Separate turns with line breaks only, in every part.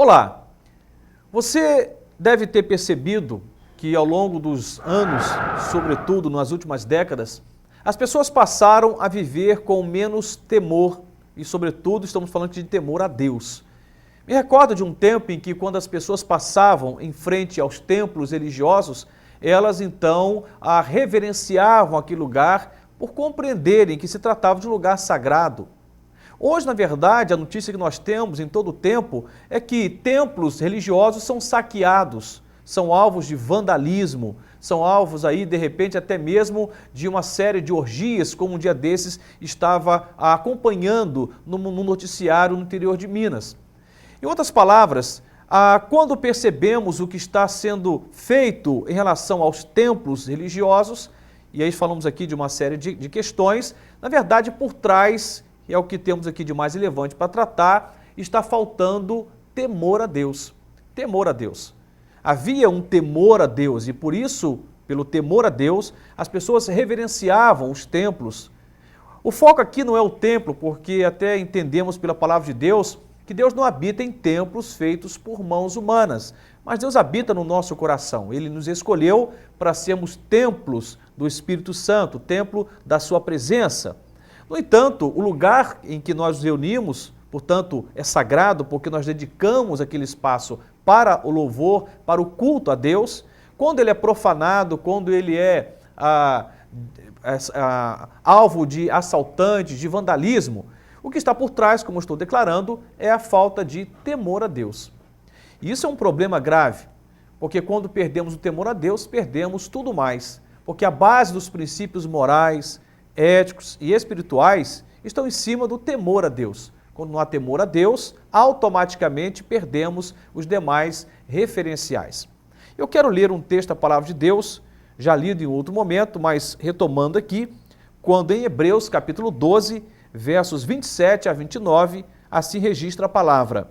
Olá, você deve ter percebido que ao longo dos anos, sobretudo nas últimas décadas, as pessoas passaram a viver com menos temor e, sobretudo, estamos falando de temor a Deus. Me recordo de um tempo em que, quando as pessoas passavam em frente aos templos religiosos, elas então reverenciavam aquele lugar por compreenderem que se tratava de um lugar sagrado. Hoje, na verdade, a notícia que nós temos em todo o tempo é que templos religiosos são saqueados, são alvos de vandalismo, são alvos aí, de repente, até mesmo de uma série de orgias, como um dia desses estava acompanhando no noticiário no interior de Minas. Em outras palavras, quando percebemos o que está sendo feito em relação aos templos religiosos, e aí falamos aqui de uma série de questões, na verdade, por trás, e é o que temos aqui de mais relevante para tratar, está faltando temor a Deus. Temor a Deus. Havia um temor a Deus e por isso, pelo temor a Deus, as pessoas reverenciavam os templos. O foco aqui não é o templo, porque até entendemos pela palavra de Deus que Deus não habita em templos feitos por mãos humanas, mas Deus habita no nosso coração. Ele nos escolheu para sermos templos do Espírito Santo, templo da sua presença. No entanto, o lugar em que nós nos reunimos, portanto, é sagrado porque nós dedicamos aquele espaço para o louvor, para o culto a Deus. Quando ele é profanado, quando ele é alvo de assaltantes, de vandalismo, o que está por trás, como eu estou declarando, é a falta de temor a Deus. E isso é um problema grave, porque quando perdemos o temor a Deus, perdemos tudo mais, porque a base dos princípios morais, éticos e espirituais estão em cima do temor a Deus. Quando não há temor a Deus, automaticamente perdemos os demais referenciais. Eu quero ler um texto da palavra de Deus, já lido em outro momento, mas retomando aqui, quando em Hebreus capítulo 12, versos 27 a 29, assim registra a palavra.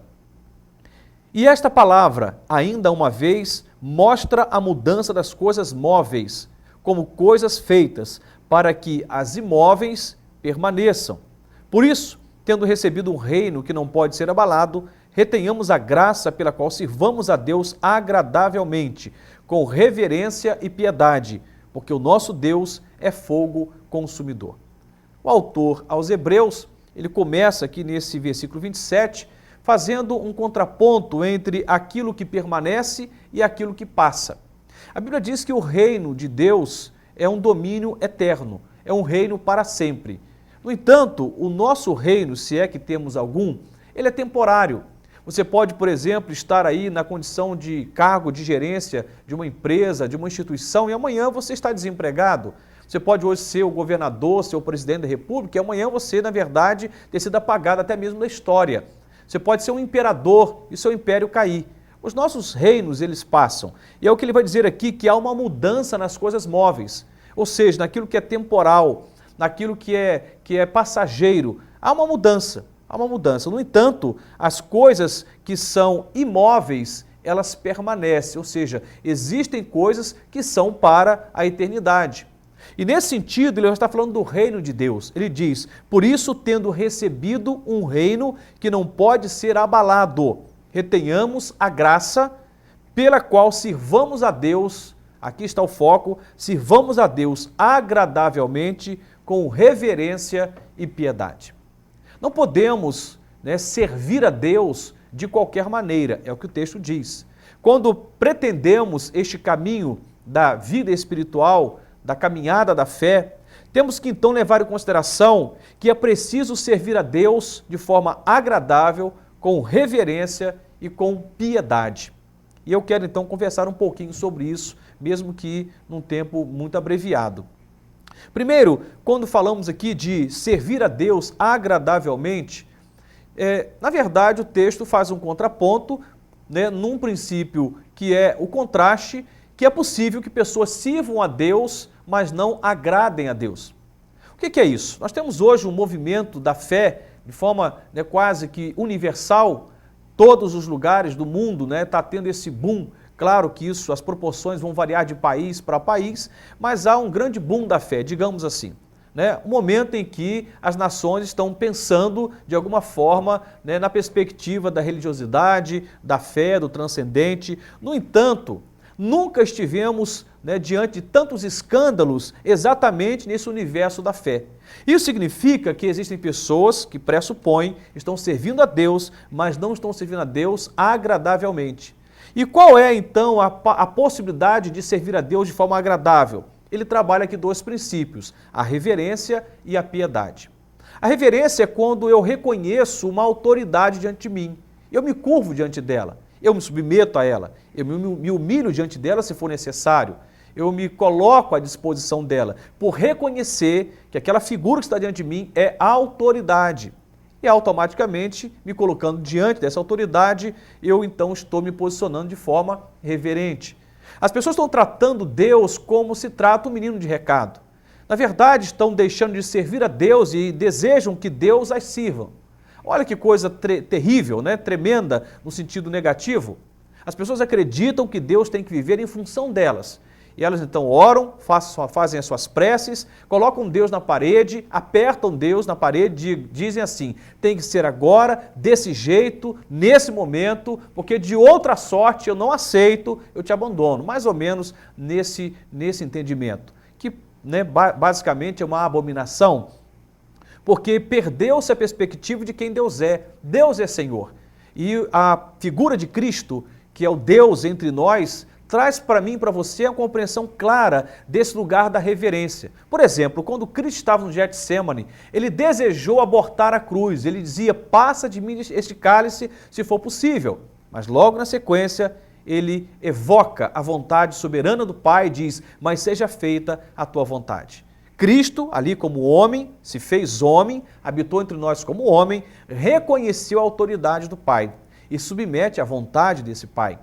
E esta palavra, ainda uma vez, mostra a mudança das coisas móveis, como coisas feitas, para que as imóveis permaneçam. Por isso, tendo recebido um reino que não pode ser abalado, retenhamos a graça pela qual sirvamos a Deus agradavelmente, com reverência e piedade, porque o nosso Deus é fogo consumidor. O autor aos Hebreus, ele começa aqui nesse versículo 27, fazendo um contraponto entre aquilo que permanece e aquilo que passa. A Bíblia diz que o reino de Deus é um domínio eterno, é um reino para sempre. No entanto, o nosso reino, se é que temos algum, ele é temporário. Você pode, por exemplo, estar aí na condição de cargo de gerência de uma empresa, de uma instituição, e amanhã você está desempregado. Você pode hoje ser o governador, ser o presidente da república, e amanhã você, na verdade, ter sido apagado até mesmo da história. Você pode ser um imperador e seu império cair. Os nossos reinos, eles passam. E é o que ele vai dizer aqui, que há uma mudança nas coisas móveis. Ou seja, naquilo que é temporal, naquilo que é passageiro. Há uma mudança, há uma mudança. No entanto, as coisas que são imóveis, elas permanecem. Ou seja, existem coisas que são para a eternidade. E nesse sentido, ele já está falando do reino de Deus. Ele diz, por isso, tendo recebido um reino que não pode ser abalado, retenhamos a graça pela qual sirvamos a Deus, aqui está o foco, sirvamos a Deus agradavelmente, com reverência e piedade. Não podemos servir a Deus de qualquer maneira, é o que o texto diz. Quando pretendemos este caminho da vida espiritual, da caminhada da fé, temos que então levar em consideração que é preciso servir a Deus de forma agradável, com reverência e com piedade. E eu quero então conversar um pouquinho sobre isso, mesmo que num tempo muito abreviado. Primeiro, quando falamos aqui de servir a Deus agradavelmente, na verdade o texto faz um contraponto, num princípio que é o contraste, que é possível que pessoas sirvam a Deus, mas não agradem a Deus. O que é isso? Nós temos hoje um movimento da fé, de forma quase que universal, todos os lugares do mundo está tendo esse boom. Claro que isso, as proporções vão variar de país para país, mas há um grande boom da fé, digamos assim. né, um momento em que as nações estão pensando de alguma forma, né, na perspectiva da religiosidade, da fé, do transcendente. No entanto, nunca estivemos, né, diante de tantos escândalos exatamente nesse universo da fé. Isso significa que existem pessoas que pressupõem, estão servindo a Deus, mas não estão servindo a Deus agradavelmente. E qual é então a possibilidade de servir a Deus de forma agradável? Ele trabalha aqui dois princípios, a reverência e a piedade. A reverência é quando eu reconheço uma autoridade diante de mim, eu me curvo diante dela, eu me submeto a ela, eu me humilho diante dela se for necessário, eu me coloco à disposição dela, por reconhecer que aquela figura que está diante de mim é a autoridade. E automaticamente, me colocando diante dessa autoridade, eu então estou me posicionando de forma reverente. As pessoas estão tratando Deus como se trata um menino de recado. Na verdade, estão deixando de servir a Deus e desejam que Deus as sirva. Olha que coisa terrível, né? Tremenda no sentido negativo. As pessoas acreditam que Deus tem que viver em função delas. E elas então oram, fazem as suas preces, colocam Deus na parede, apertam Deus na parede, dizem assim, tem que ser agora, desse jeito, nesse momento, porque de outra sorte eu não aceito, eu te abandono. Mais ou menos nesse entendimento, que, né, basicamente é uma abominação, porque perdeu-se a perspectiva de quem Deus é. Deus é Senhor. E a figura de Cristo, que é o Deus entre nós, traz para mim e para você a compreensão clara desse lugar da reverência. Por exemplo, quando Cristo estava no Getsemane, ele desejou abortar a cruz, ele dizia, passa de mim este cálice se for possível. Mas logo na sequência, ele evoca a vontade soberana do Pai e diz, mas seja feita a tua vontade. Cristo, ali como homem, se fez homem, habitou entre nós como homem, reconheceu a autoridade do Pai e submete à vontade desse Pai.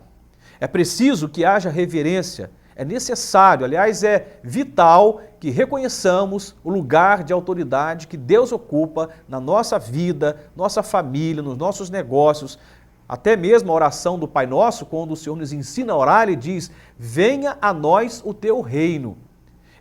É preciso que haja reverência, é necessário, aliás, é vital que reconheçamos o lugar de autoridade que Deus ocupa na nossa vida, nossa família, nos nossos negócios. Até mesmo a oração do Pai Nosso, quando o Senhor nos ensina a orar, Ele diz, venha a nós o teu reino.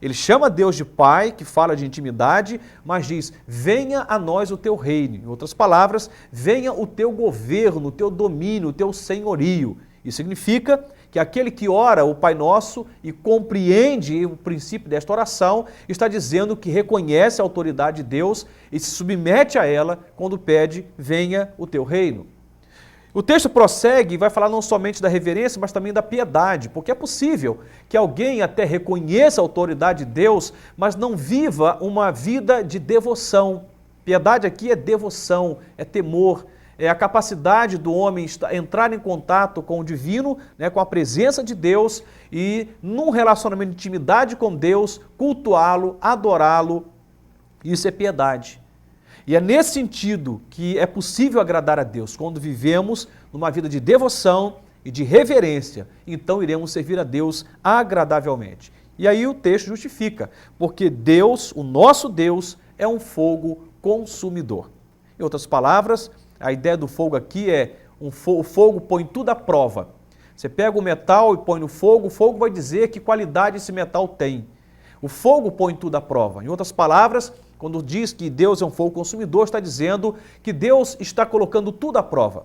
Ele chama Deus de Pai, que fala de intimidade, mas diz, venha a nós o teu reino. Em outras palavras, venha o teu governo, o teu domínio, o teu senhorio. Isso significa que aquele que ora o Pai Nosso e compreende o princípio desta oração, está dizendo que reconhece a autoridade de Deus e se submete a ela quando pede, venha o teu reino. O texto prossegue e vai falar não somente da reverência, mas também da piedade, porque é possível que alguém até reconheça a autoridade de Deus, mas não viva uma vida de devoção. Piedade aqui é devoção, é temor, é a capacidade do homem entrar em contato com o divino, né, com a presença de Deus e num relacionamento de intimidade com Deus, cultuá-lo, adorá-lo. Isso é piedade. E é nesse sentido que é possível agradar a Deus, quando vivemos numa vida de devoção e de reverência, então iremos servir a Deus agradavelmente. E aí o texto justifica, porque Deus, o nosso Deus, é um fogo consumidor. Em outras palavras, a ideia do fogo aqui é, o fogo põe tudo à prova. Você pega o metal e põe no fogo, o fogo vai dizer que qualidade esse metal tem. O fogo põe tudo à prova. Em outras palavras, quando diz que Deus é um fogo consumidor, está dizendo que Deus está colocando tudo à prova.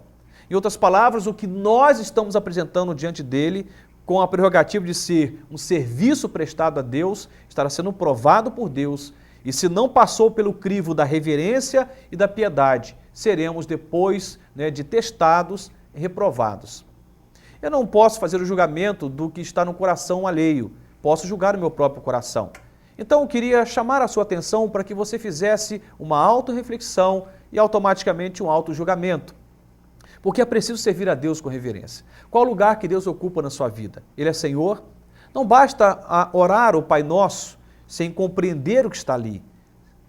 Em outras palavras, o que nós estamos apresentando diante dele, com a prerrogativa de ser um serviço prestado a Deus, estará sendo provado por Deus. E se não passou pelo crivo da reverência e da piedade, seremos depois, né, de testados e reprovados. Eu não posso fazer o julgamento do que está no coração alheio, posso julgar o meu próprio coração. Então eu queria chamar a sua atenção para que você fizesse uma autorreflexão e automaticamente um autojulgamento. Porque é preciso servir a Deus com reverência. Qual o lugar que Deus ocupa na sua vida? Ele é Senhor? Não basta orar o Pai Nosso sem compreender o que está ali.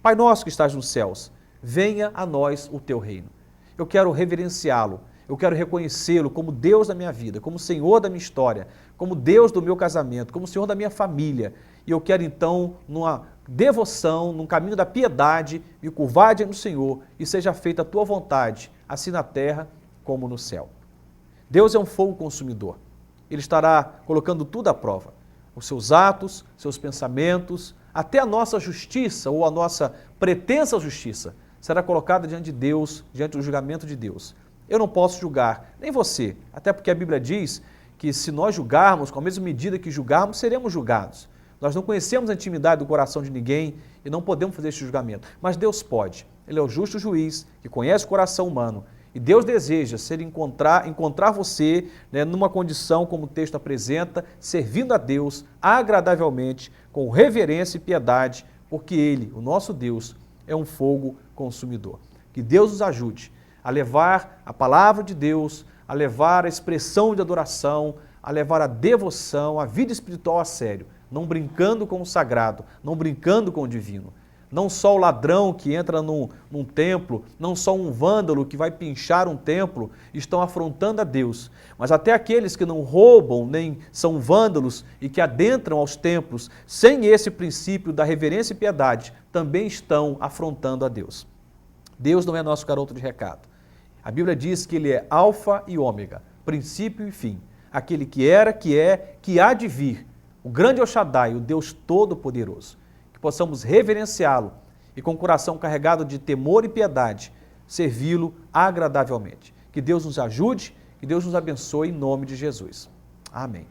Pai Nosso que estás nos céus, venha a nós o teu reino. Eu quero reverenciá-lo, eu quero reconhecê-lo como Deus da minha vida, como Senhor da minha história, como Deus do meu casamento, como Senhor da minha família. E eu quero então, numa devoção, num caminho da piedade, me curvar diante do Senhor e seja feita a tua vontade, assim na terra como no céu. Deus é um fogo consumidor. Ele estará colocando tudo à prova. Os seus atos, seus pensamentos, até a nossa justiça ou a nossa pretensa justiça será colocada diante de Deus, diante do julgamento de Deus. Eu não posso julgar, nem você, até porque a Bíblia diz que se nós julgarmos, com a mesma medida que julgarmos, seremos julgados. Nós não conhecemos a intimidade do coração de ninguém e não podemos fazer esse julgamento. Mas Deus pode. Ele é o justo juiz que conhece o coração humano. E Deus deseja encontrar você, né, numa condição, como o texto apresenta, servindo a Deus agradavelmente, com reverência e piedade, porque Ele, o nosso Deus, é um fogo consumidor. Que Deus nos ajude a levar a palavra de Deus, a levar a expressão de adoração, a levar a devoção, a vida espiritual a sério, não brincando com o sagrado, não brincando com o divino. Não só o ladrão que entra num templo, não só um vândalo que vai pinchar um templo, estão afrontando a Deus, mas até aqueles que não roubam, nem são vândalos e que adentram aos templos, sem esse princípio da reverência e piedade, também estão afrontando a Deus. Deus não é nosso garoto de recado. A Bíblia diz que Ele é alfa e ômega, princípio e fim, aquele que era, que é, que há de vir, o grande El Shaddai, o Deus Todo-Poderoso. Que possamos reverenciá-lo e com o coração carregado de temor e piedade, servi-lo agradavelmente. Que Deus nos ajude, que Deus nos abençoe em nome de Jesus. Amém.